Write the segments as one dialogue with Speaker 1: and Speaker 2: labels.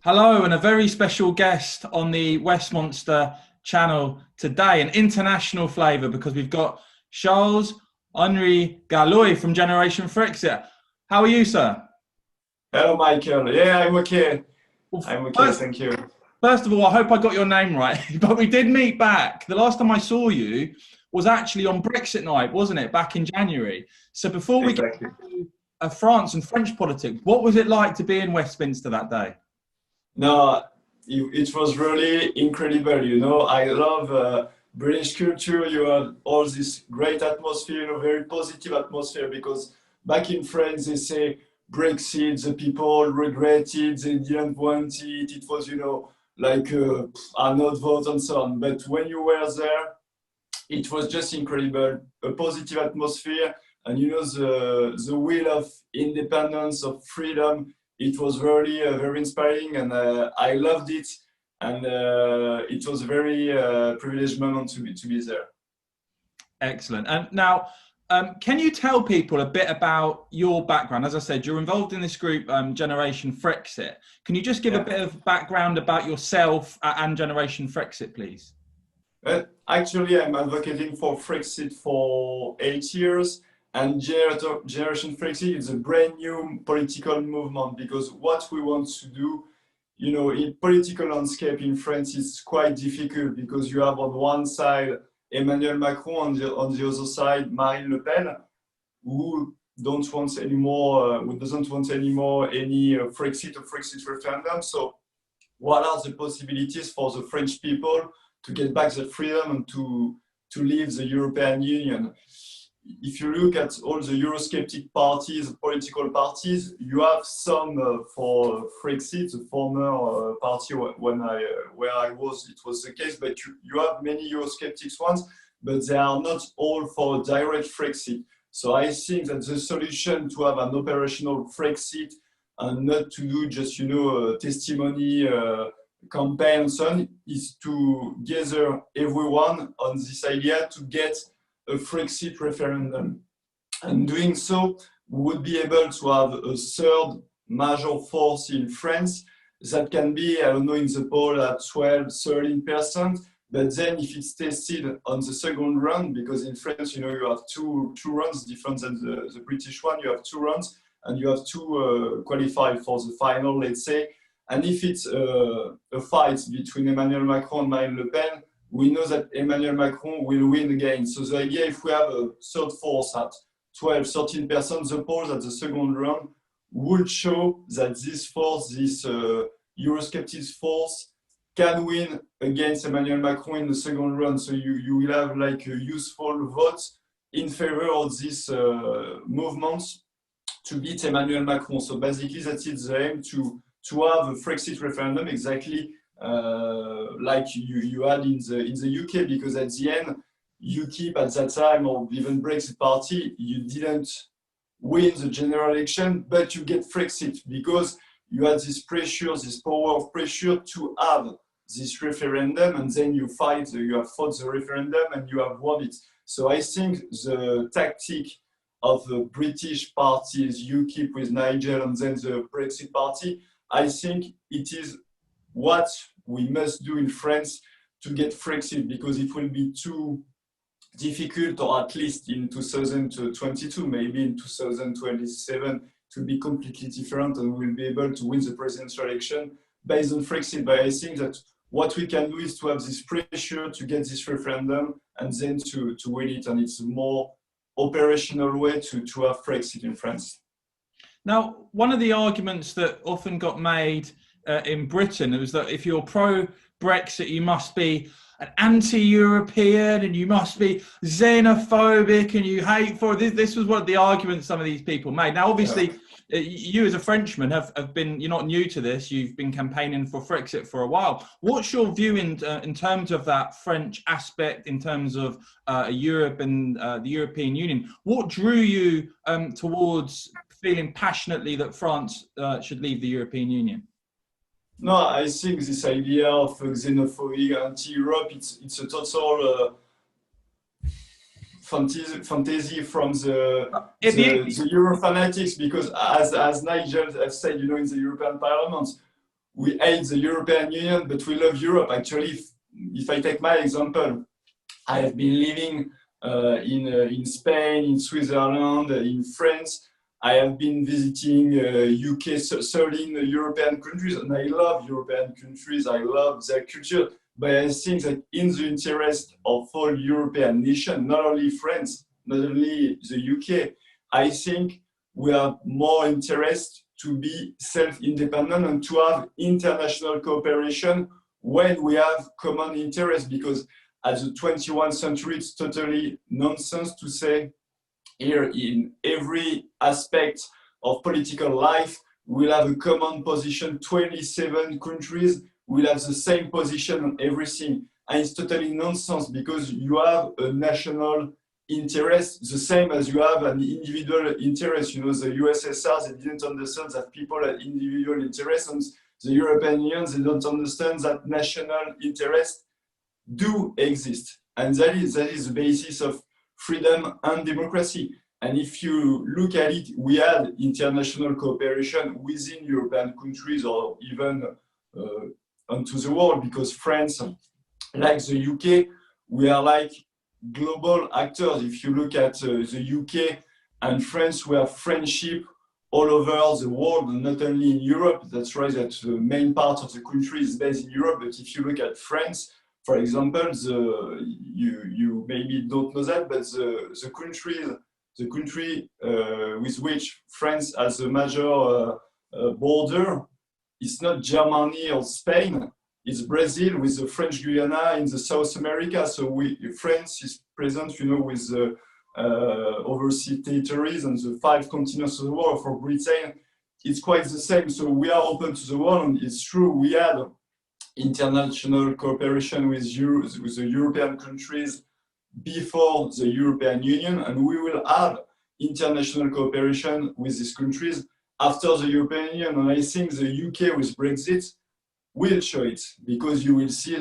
Speaker 1: Hello, and a very special guest on the Westminster channel today, an international flavour because we've got Charles-Henri from Generation Frexit. How are you, sir?
Speaker 2: Hello, Michael. Yeah, I'm okay.
Speaker 1: Well,
Speaker 2: I'm okay,
Speaker 1: first,
Speaker 2: thank you.
Speaker 1: first of all, I hope I got your name right, but we did meet back. The last time I saw you was actually on Brexit night, wasn't it, back in January? So before we get
Speaker 2: Exactly.
Speaker 1: to France and French politics, what was it like to be in Westminster that day?
Speaker 2: No, it was really incredible. I love British culture. You have all this great atmosphere, very positive atmosphere. Because back in France, they say Brexit, the people regret it, they didn't want it. It was, like a not vote and so on. But when you were there, it was just incredible, a positive atmosphere, and the will of independence, of freedom. It was really very inspiring, and I loved it, and it was a very privileged moment to be there.
Speaker 1: Excellent. And now, can you tell people a bit about your background? As I said, you're involved in this group, Generation Frexit. Can you just give a
Speaker 2: Yeah.
Speaker 1: bit of background about yourself and Generation Frexit, please?
Speaker 2: Actually, I'm advocating for Frexit for 8 years, and Generation Frexit is a brand new political movement because what we want to do, in political landscape in France, is quite difficult because you have on one side Emmanuel Macron, on the other side Marine Le Pen, who don't want anymore, who doesn't want anymore any Frexit or Frexit referendum. So what are the possibilities for the French people to get back their freedom and to leave the European Union? If you look at all the Eurosceptic parties, political parties, you have some for Frexit, the former party where I was, it was the case, but you have many Eurosceptics ones, but they are not all for direct Frexit. So I think that the solution to have an operational Frexit and not to do just testimony campaign and so on is to gather everyone on this idea to get a Frexit referendum. And doing so, we would be able to have a third major force in France that can be, I don't know, in the poll at 12, 13%. But then if it's tested on the second round, because in France, you have two rounds, different than the British one, you have two rounds, and you have to qualify for the final, let's say. And if it's a fight between Emmanuel Macron and Marine Le Pen, we know that Emmanuel Macron will win again. So the idea, if we have a third force at 12, 13%, the polls at the second round would show that this force, this Eurosceptic force, can win against Emmanuel Macron in the second round. So you will have like a useful vote in favor of this movement to beat Emmanuel Macron. So basically, that's it, the aim to have a Frexit referendum exactly like you had in the UK, because at the end, UKIP at that time, or even Brexit party, you didn't win the general election, but you get Frexit because you had this pressure, this power of pressure to have this referendum, and then you have fought the referendum and you have won it. So I think the tactic of the British parties, UKIP with Nigel and then the Brexit party, I think it is what we must do in France to get Frexit, because it will be too difficult, or at least in 2022, maybe in 2027, to be completely different, and we'll be able to win the presidential election based on Frexit. But I think that what we can do is to have this pressure to get this referendum and then to win it, and it's a more operational way to have Frexit in France.
Speaker 1: Now, one of the arguments that often got made in Britain was that if you're pro-Brexit, you must be an anti-European and you must be xenophobic and you hate for this was what the arguments some of these people made. Now, obviously, you as a Frenchman have been, you're not new to this, you've been campaigning for Frexit for a while. What's your view in terms of that French aspect, in terms of Europe and the European Union? What drew you towards feeling passionately that France should leave the European Union?
Speaker 2: No, I think this idea of xenophobia, anti-Europe, it's a total fantasy from the Euro fanatics, because as Nigel has said, in the European Parliament, we hate the European Union, but we love Europe. Actually, if I take my example, I have been living in Spain, in Switzerland, in France. I have been visiting UK, 13 European countries, and I love European countries. I love their culture. But I think that in the interest of all European nations, not only France, not only the UK, I think we are more interested to be self-independent and to have international cooperation when we have common interests, because at the 21st century, it's totally nonsense to say here in every aspect of political life, we'll have a common position, 27 countries will have the same position on everything. And it's totally nonsense because you have a national interest, the same as you have an individual interest. You know, the USSR, they didn't understand that people had individual interests, and the European Union, they don't understand that national interests do exist. And that is the basis of freedom and democracy. And if you look at it, we had international cooperation within European countries or even onto the world, because France, like the UK, we are like global actors. If you look at the UK and France, we have friendship all over the world, and not only in Europe. That's right, that the main part of the country is based in Europe. But if you look at France, for example, you maybe don't know that, but the country with which France has a major border, it's not Germany or Spain, it's Brazil with the French Guiana in the South America. So France is present, you know, with the overseas territories and the 5 continents of the world. For Britain, it's quite the same. So we are open to the world, and it's true, we had international cooperation with the European countries before the European Union, and we will have international cooperation with these countries after the European Union. And I think the UK with Brexit will show it, because you will see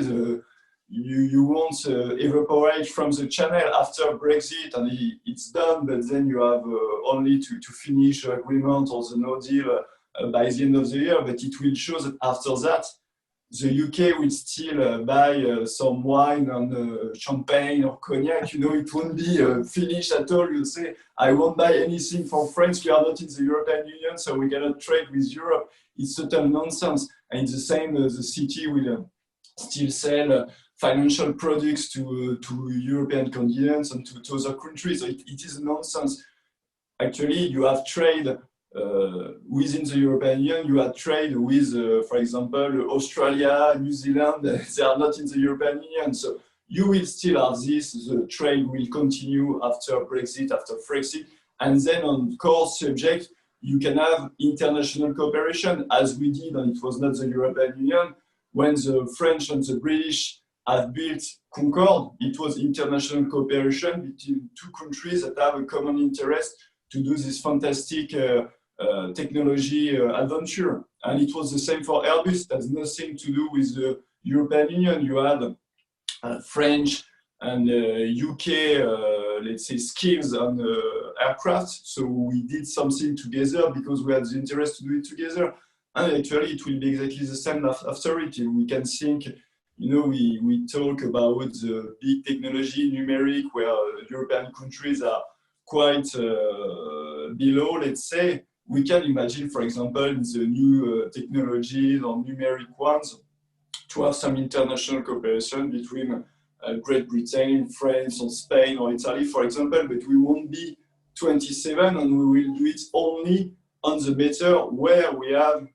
Speaker 2: you won't evaporate from the channel after Brexit, and it's done, but then you have only to finish the agreement or the no deal by the end of the year. But it will show that after that, the UK will still buy some wine and champagne or cognac. You know, it won't be finished at all. You'll say, I won't buy anything from France. We are not in the European Union, so we cannot trade with Europe. It's total nonsense. And the same, the city will still sell financial products to European continents and to other countries. So it is nonsense. Actually, you have trade within the European Union. You have trade with, for example, Australia, New Zealand. They are not in the European Union. So you will still have this. The trade will continue after Brexit, after Frexit. And then on core subject, you can have international cooperation, as we did, and it was not the European Union. When the French and the British have built Concorde, it was international cooperation between 2 countries that have a common interest to do this fantastic technology adventure. And it was the same for Airbus. It has nothing to do with the European Union. You had French and UK, let's say, skills on aircraft. So we did something together because we had the interest to do it together. And actually, it will be exactly the same after it. We can think, you know, we talk about the big technology, numeric, where European countries are quite below, let's say. We can imagine, for example, in the new technologies or numeric ones, to have some international cooperation between Great Britain, France, or Spain, or Italy, for example, but we won't be 27, and we will do it only on the matter where we have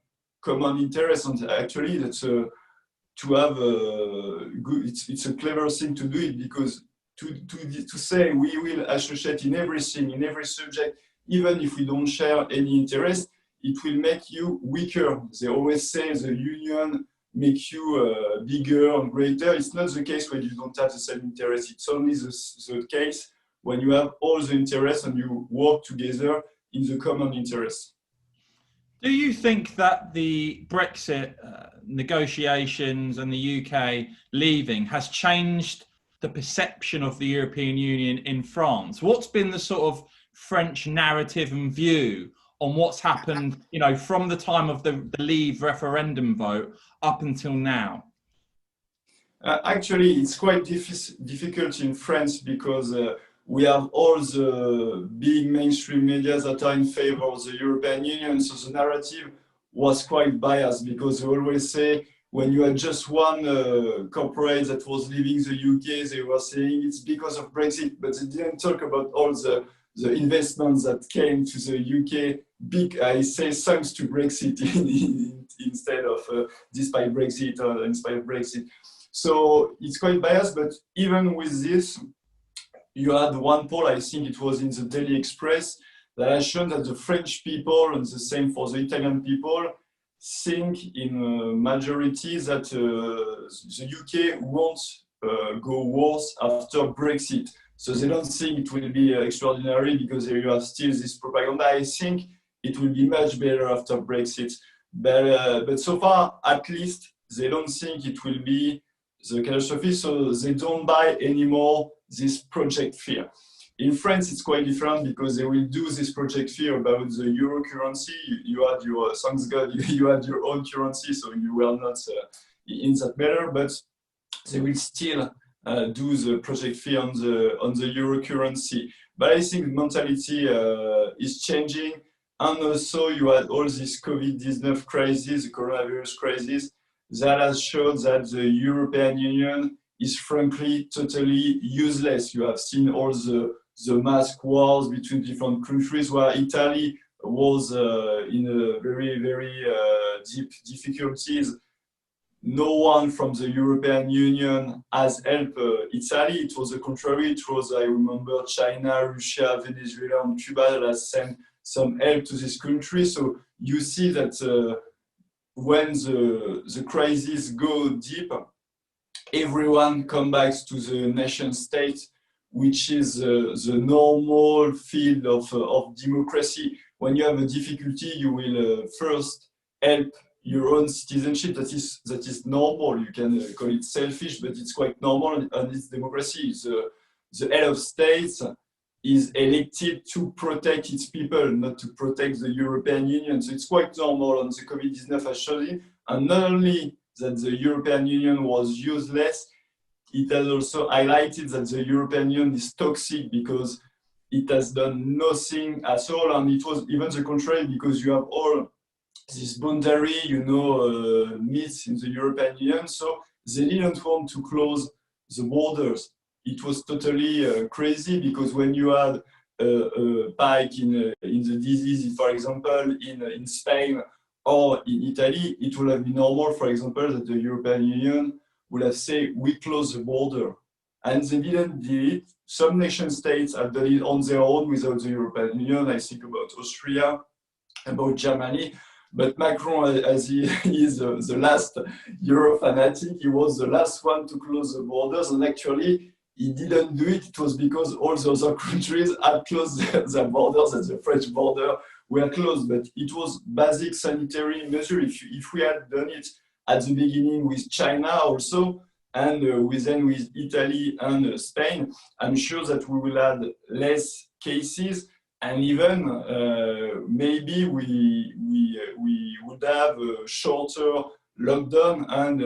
Speaker 2: common interests. And actually, that's to have a good, it's a clever thing to do it, because to say we will associate in everything, in every subject, even if we don't share any interest, it will make you weaker. They always say the union makes you bigger and greater. It's not the case when you don't have the same interest. It's only the case when you have all the interests and you work together in the common interest.
Speaker 1: Do you think that the Brexit negotiations and the UK leaving has changed the perception of the European Union in France? What's been the sort of French narrative and view on what's happened, you know, from the time of the Leave referendum vote up until now?
Speaker 2: Actually, it's quite difficult in France because we have all the big mainstream media that are in favor of the European Union. So the narrative was quite biased because they always say when you had just one corporate that was leaving the UK, they were saying it's because of Brexit, but they didn't talk about all the investments that came to the UK. Big, I say, thanks to Brexit instead of despite Brexit or in spite of Brexit. So it's quite biased, but even with this, you had one poll, I think it was in the Daily Express, that has shown that the French people, and the same for the Italian people, think in a majority that the UK won't go worse after Brexit. So they don't think it will be extraordinary because you have still this propaganda. I think it will be much better after Brexit. But so far, at least, they don't think it will be the catastrophe, so they don't buy anymore this project fear. In France, it's quite different because they will do this project fear about the euro currency. You had your, thanks God, you had your own currency, so you were not in that matter, but they will still do the project fear on the euro currency. But I think mentality is changing. And also you had all this COVID-19 crisis, the coronavirus crisis, that has shown that the European Union is frankly totally useless. You have seen all the mask wars between different countries where Italy was in a very, very deep difficulties. No one from the European Union has helped Italy. It was the contrary. It was, I remember, China, Russia, Venezuela, and Cuba that has sent some help to this country. So you see that when the crisis go deep, everyone comes back to the nation state, which is the normal field of democracy. When you have a difficulty, you will first help your own citizenship. That is normal. You can call it selfish, but it's quite normal, and it's democracy. The head of state is elected to protect its people, not to protect the European Union. So it's quite normal, and the COVID-19 has shown it. And not only that the European Union was useless, it has also highlighted that the European Union is toxic because it has done nothing at all. And it was even the contrary, because you have all this boundary, myths in the European Union. So they didn't want to close the borders. It was totally crazy because when you had a spike in the disease, for example, in Spain or in Italy, it would have been normal, for example, that the European Union would have said, we close the border. And they didn't do it. Some nation states have done it on their own without the European Union. I think about Austria, about Germany. But Macron, as he is the last Euro fanatic, he was the last one to close the borders. And actually, he didn't do it. It was because all the other countries had closed their borders, and the French border were closed. But it was basic sanitary measure. If we had done it at the beginning with China also, and with Italy and Spain, I'm sure that we will have less cases, and even maybe we would have a shorter lockdown. And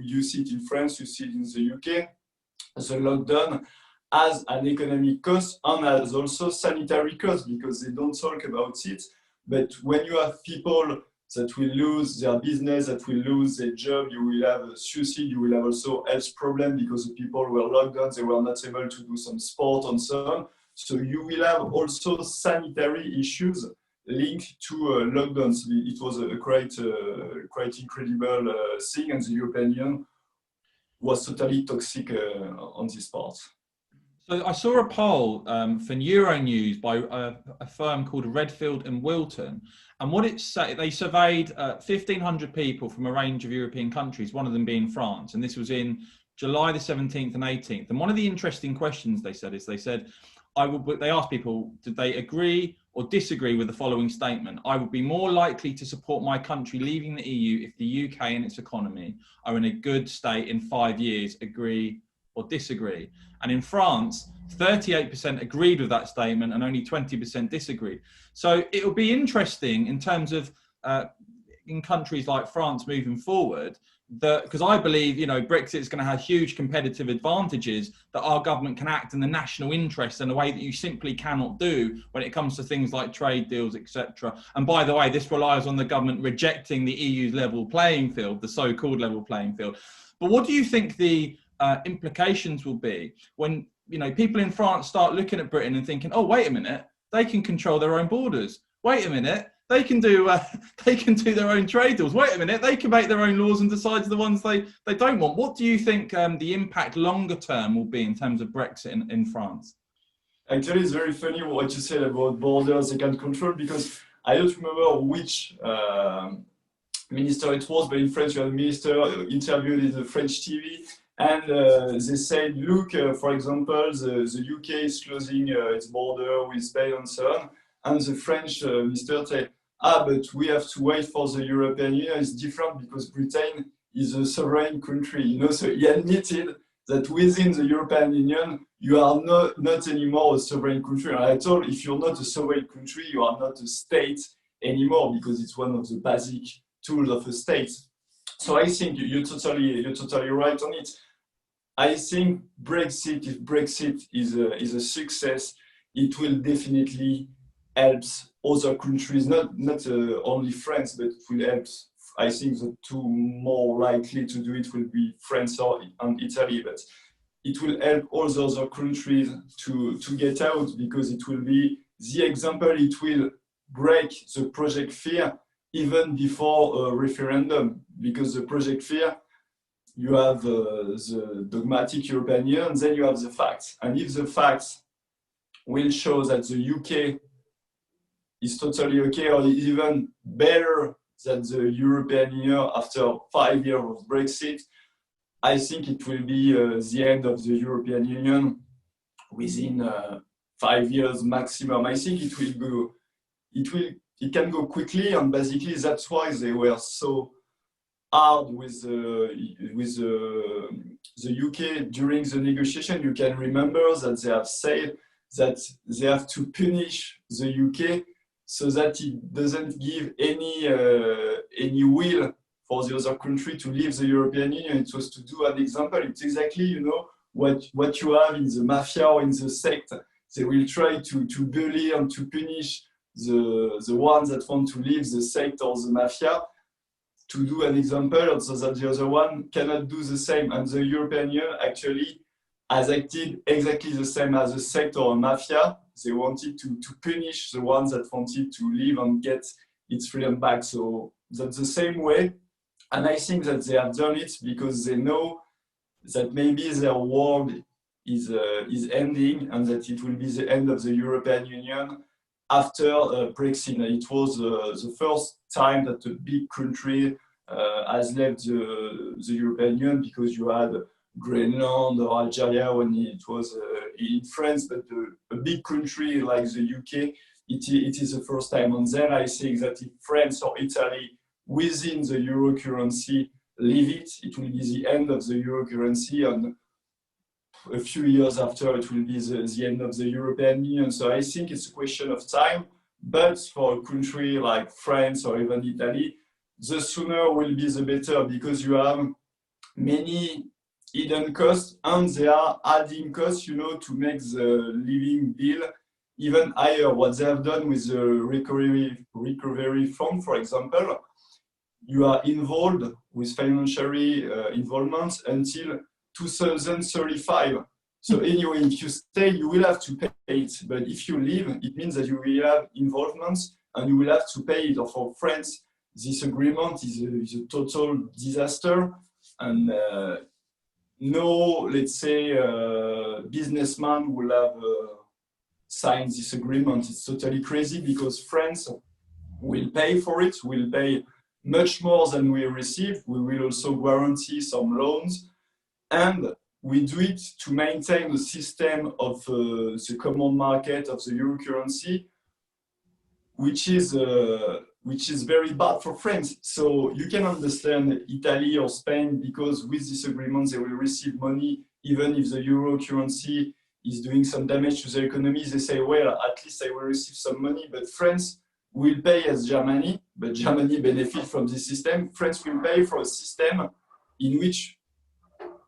Speaker 2: you see it in France, you see it in the UK. The lockdown has an economic cost and has also sanitary cost, because they don't talk about it. But when you have people that will lose their business, that will lose their job, you will have a suicide, you will have also health problem because the people were locked down, they were not able to do some sport and so on. So you will have also sanitary issues linked to lockdowns. It was a quite incredible thing, and the European Union was totally toxic on this part.
Speaker 1: So I saw a poll for Euronews by a firm called Redfield and Wilton, and what it said, they surveyed 1,500 people from a range of European countries, one of them being France, and this was in July the 17th and 18th. And one of the interesting questions they said is, they said, they asked people, did they agree or disagree with the following statement? I would be more likely to support my country leaving the EU if the UK and its economy are in a good state in 5 years. Agree or disagree. And in France, 38% agreed with that statement and only 20% disagreed. So it will be interesting in terms of in countries like France moving forward, because I believe, you know, Brexit is going to have huge competitive advantages that our government can act in the national interest in a way that you simply cannot do when it comes to things like trade deals, etc. And by the way, this relies on the government rejecting the EU's level playing field, the so-called level playing field. But what do you think the implications will be when, you know, people in France start looking at Britain and thinking, oh, wait a minute, they can control their own borders. Wait a minute, they can do their own trade deals. Wait a minute, they can make their own laws and decide the ones they don't want. What do you think the impact longer term will be in terms of Brexit in France?
Speaker 2: Actually, it's very funny what you said about borders they can control, because I don't remember which minister it was, but in France you had a minister interviewed in the French TV, and they said, look, for example, the UK is closing its border with Spain and so on. And the French minister said, but we have to wait for the European Union. It's different because Britain is a sovereign country, you know. So he admitted that within the European Union, you are not anymore a sovereign country. And I told, if you're not a sovereign country, you are not a state anymore, because it's one of the basic tools of a state. So I think you're totally right on it. I think Brexit, if Brexit is a success, it will definitely helps other countries, not only France, but it will help. I think the two more likely to do it will be France and Italy, but it will help all the other countries to get out, because it will be the example. It will break the project fear even before a referendum, because the project fear, you have the dogmatic European Union, then you have the facts. And if the facts will show that the UK is totally okay, or even better than the European Union after 5 years of Brexit, I think it will be the end of the European Union within 5 years maximum. I think it can go quickly, and basically that's why they were so hard with the UK during the negotiation. You can remember that they have said that they have to punish the UK so that it doesn't give any will for the other country to leave the European Union. It was to do an example. It's exactly, you know, what you have in the mafia or in the sect. They will try to bully and to punish the ones that want to leave the sect or the mafia, to do an example, so that the other one cannot do the same. And the European Union actually has acted exactly the same as a sect or a mafia. They wanted to punish the ones that wanted to leave and get its freedom back. So that's the same way. And I think that they have done it because they know that maybe their world is ending, and that it will be the end of the European Union after Brexit. It was the first time that a big country has left the European Union, because you had Greenland or Algeria when it was in France, but a big country like the UK, it is the first time. And then I think that if France or Italy within the euro currency leave it, it will be the end of the euro currency, and a few years after it will be the end of the European Union. So I think it's a question of time, but for a country like France or even Italy, the sooner will be the better, because you have many hidden costs, and they are adding costs, you know, to make the living bill even higher. What they have done with the recovery fund, for example, you are involved with financial involvements until 2035. So anyway, if you stay, you will have to pay it. But if you leave, it means that you will have involvements and you will have to pay it. Or for France, this agreement is a total disaster. And no, let's say, businessman will have signed this agreement. It's totally crazy, because France will pay for it, will pay much more than we receive. We will also guarantee some loans, and we do it to maintain the system of the common market of the euro currency, which is which is very bad for France. So you can understand Italy or Spain, because with this agreement, they will receive money, even if the euro currency is doing some damage to their economy. They say, well, at least I will receive some money, but France will pay as Germany, but Germany benefit from this system. France will pay for a system in which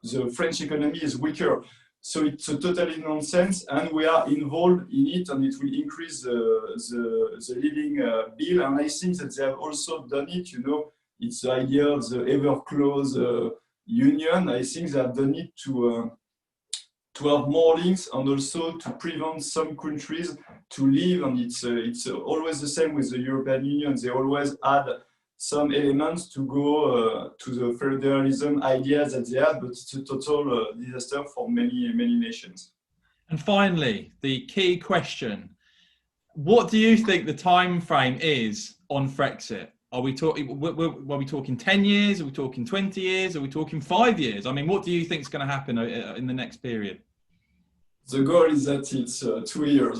Speaker 2: the French economy is weaker. So it's a totally nonsense, and we are involved in it, and it will increase the living bill. And I think that they have also done it, you know, it's the idea of the ever close union. I think they have done it to have more links, and also to prevent some countries to leave. And it's always the same with the European Union. They always add some elements to go to the federalism ideas that they have, but it's a total disaster for many nations.
Speaker 1: And finally, the key question: what do you think the time frame is on Frexit? Are we talking 10 years? Are we talking 20 years? Are we talking 5 years? I mean, what do you think is going to happen in the next period?
Speaker 2: The goal is that it's 2 years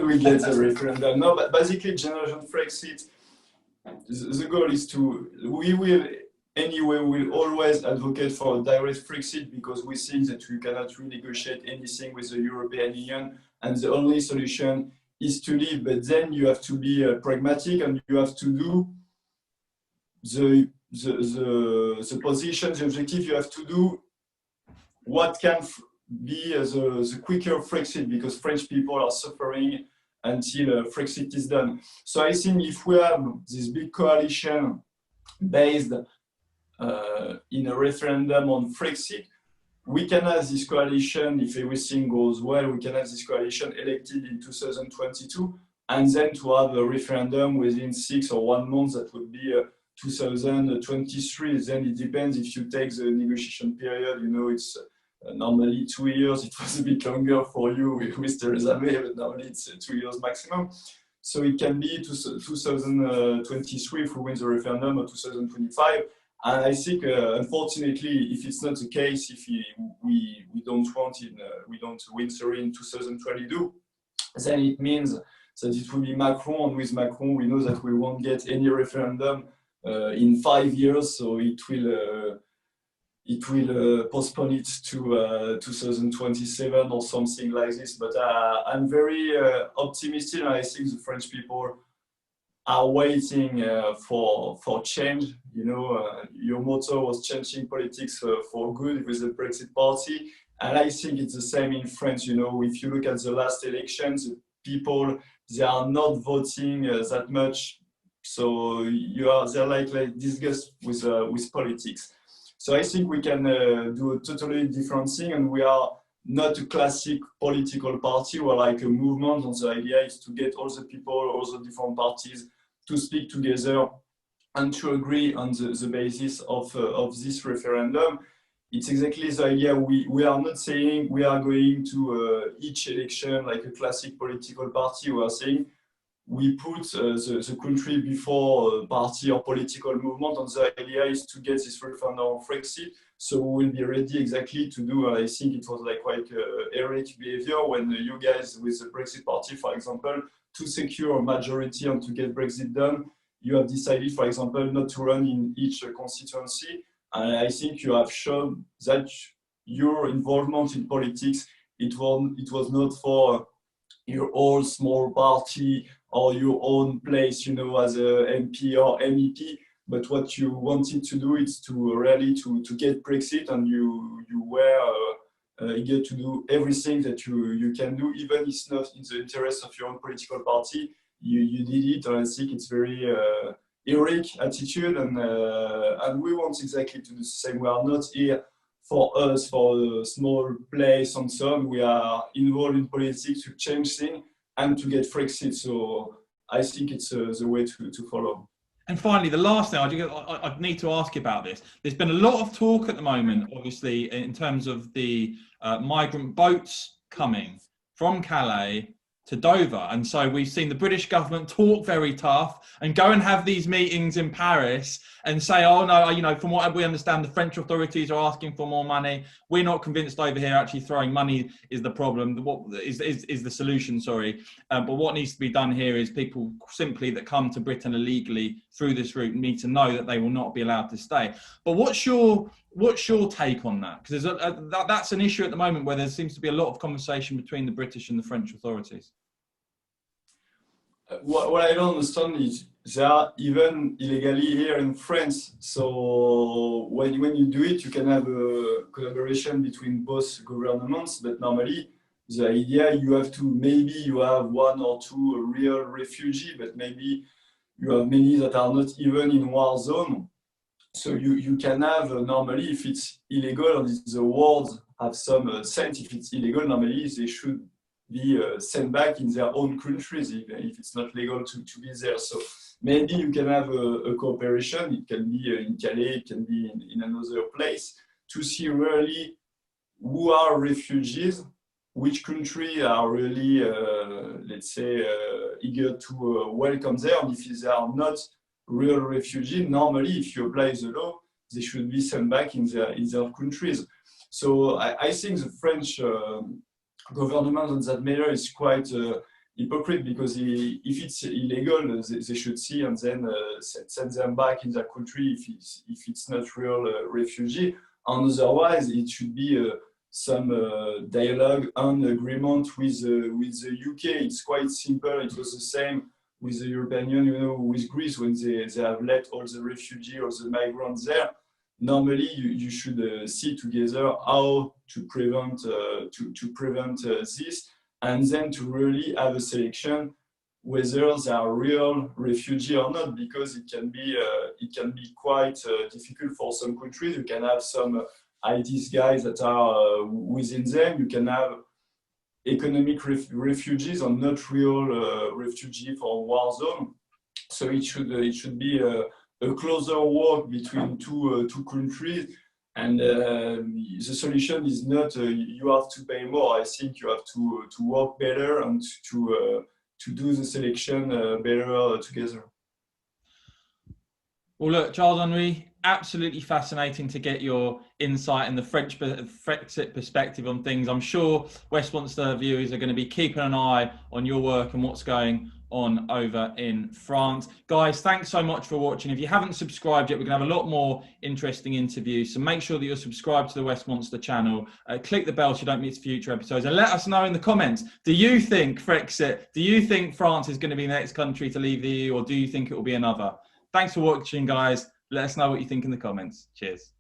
Speaker 2: we get the referendum. No, but basically, Generation Frexit, the goal is we will always advocate for a direct Frexit, because we think that we cannot renegotiate anything with the European Union, and the only solution is to leave. But then you have to be pragmatic, and you have to do the position, the objective. You have to do what can be the quicker Frexit, because French people are suffering until Frexit is done. So I think if we have this big coalition based in a referendum on Frexit, we can have this coalition, if everything goes well, we can have this coalition elected in 2022, and then to have a referendum within 6 or 1 month, that would be 2023. Then it depends if you take the negotiation period, you know, it's normally 2 years. It was a bit longer for you with Theresa May, but normally it's 2 years maximum. So it can be 2023 if we win the referendum, or 2025. And I think, unfortunately, if it's not the case, if we don't win in 2022, then it means that it will be Macron, and with Macron, we know that we won't get any referendum in 5 years. So it will postpone it to 2027 or something like this. But I'm very optimistic, and I think the French people are waiting for change. You know, your motto was changing politics for good with the Brexit party. And I think it's the same in France. You know, if you look at the last elections, people, they are not voting that much. So they're like disgust with politics. So I think we can do a totally different thing, and we are not a classic political party. We're like a movement, and the idea is to get all the people, all the different parties to speak together and to agree on the basis of this referendum. It's exactly the idea. We are not saying we are going to each election like a classic political party. We are saying we put the country before party or political movement, and the idea is to get this referendum on Frexit. So we will be ready exactly to do, I think it was like quite heroic behavior when you guys with the Brexit party, for example, to secure a majority and to get Brexit done, you have decided, for example, not to run in each constituency. And I think you have shown that your involvement in politics, it was not for your own small party or your own place, you know, as a MP or MEP, but what you wanted to do is to really to get Brexit, and you were eager to do everything that you can do, even if it's not in the interest of your own political party. You did it, and I think it's very heroic attitude, and we want exactly to do the same. We are not here for us, for a small place and so on. We are involved in politics to change things and to get Frexit. So I think it's the way to follow.
Speaker 1: And finally, the last thing I need to ask you about this. There's been a lot of talk at the moment, obviously, in terms of the migrant boats coming from Calais to Dover. And so we've seen the British government talk very tough and go and have these meetings in Paris and say, oh no, you know, from what we understand, the French authorities are asking for more money. We're not convinced over here actually throwing money is the problem. What is the solution, sorry. But what needs to be done here is people simply that come to Britain illegally through this route need to know that they will not be allowed to stay. But what's your take on that? Because that's an issue at the moment where there seems to be a lot of conversation between the British and the French authorities.
Speaker 2: What I don't understand is they are even illegally here in France. So when you do it, you can have a collaboration between both governments. But normally, the idea you have to, maybe you have one or two real refugees, but maybe you have many that are not even in war zone. So you can have normally, if it's illegal and the world have some sense, if it's illegal, normally they should be sent back in their own countries if it's not legal to be there. So maybe you can have a cooperation. It can be in Calais, it can be in another place to see really who are refugees, which country are really, let's say, eager to welcome them. And if they are not real refugees, normally if you apply the law, they should be sent back in their countries. So I think the French government on that matter is quite hypocrite, because if it's illegal, they should see and then send them back in their country if it's not real refugee. And otherwise, it should be some dialogue and agreement with the UK. It's quite simple. It was the same with the European Union, you know, with Greece when they have let all the refugees or the migrants there. Normally, you should see together how to prevent this, and then to really have a selection whether they are real refugee or not, because it can be quite difficult for some countries. You can have some IDs guys that are within them. You can have economic refugees and not real refugee for war zone. So it should be a closer work between two countries, and the solution is not you have to pay more. I think you have to work better and to do the selection better together.
Speaker 1: Well, look, Charles-Henri, absolutely fascinating to get your insight and the French Frexit perspective on things. I'm sure Westminster viewers are going to be keeping an eye on your work and what's going on over in France. Guys, thanks so much for watching. If you haven't subscribed yet, we're going to have a lot more interesting interviews. So make sure that you're subscribed to the Westminster channel. Click the bell so you don't miss future episodes. And let us know in the comments, do you think Frexit, do you think France is going to be the next country to leave the EU, or do you think it will be another? Thanks for watching, guys. Let us know what you think in the comments. Cheers.